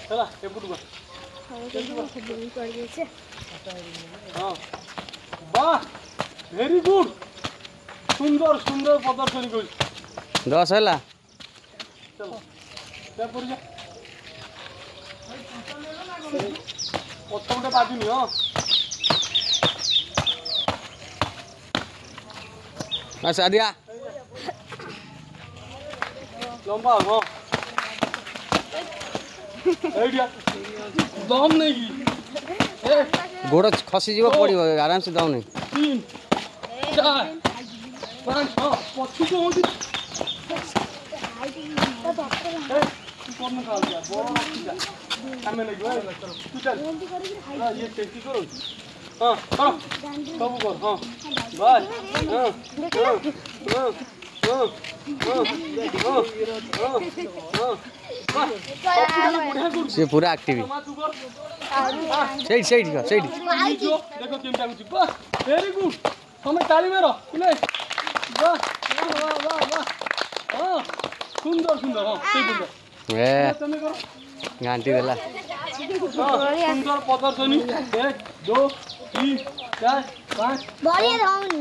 चला एपुट को हाँ वाह वेरी गुड सुंदर सुंदर प्रदर्शन कर 10 है चलो क्या पर जा पछपटे बाजुनी हाँ अच्छा दिया लंबा हाँ दम नहीं गोड़ खसी जीव पड़ो आराम से दम नहीं 3 4 5 हाँ पछी को होती कौन निकाल दिया बड़ा रखी जा हमें नहीं गया तू चल हां ये टेस्टी करो हां करो सब कर हां बस हां से पूरा एक्टिव सही सही ठीक सही देखो केमटा होची वाह वेरी गुड हमें ताली मारो ले वाह वाह वाह वाह हां सुंदर सुंदर हां सही सुंदर ए तने करो घंटी देला सुंदर प्रदर्शनी 1 2 3 4 5 बढ़िया रहूनी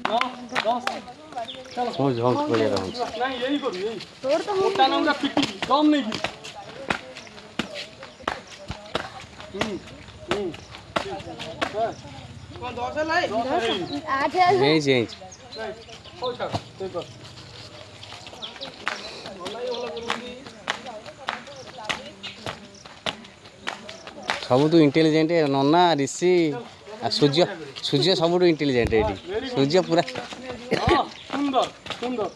9 10 चलो हो झोंक पड़े रहूं नहीं यही करो यही तोर तो मोटा नंगा पिटी दम नहीं की कौन 10 है लाई 8 है यही यही हो छाड़ देखो सब तो इंटेलिजेंट नन्ना ऋषि सूर्य सूर्य सब इंटेलिजेंट ये सूर्य पूरा हां सुंदर सुंदर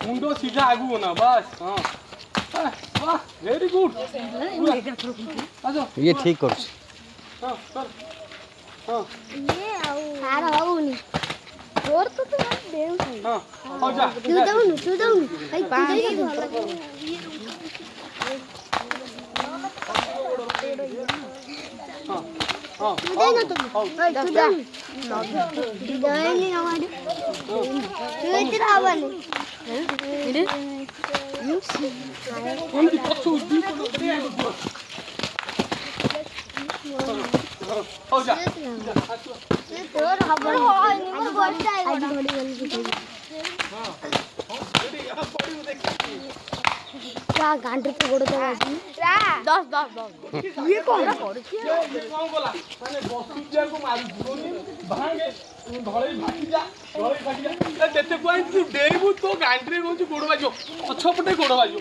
मुंडो सीधा आगु बना बस हां वाह वेरी गुड आजो ये ठीक कर हां कर हां ये आउ रहूनी तोर तो देव हां हो जा तू दउनु भाई पानी हां हां तू देना तुम तू दे नहीं हमारे तू इतना आवानी कौन की पछू दी को हो जा तोर हबर नहीं बढ़ता है आज घड़ी हां क्या गांडे पे गोड़ दे 10 ये कौन बोला माने बसुजा को मारू भांगे धळे भागी जा देते कोई तू डेइबू तो गांडरे को गोड़ बाजो पछपटे गोड़ बाजो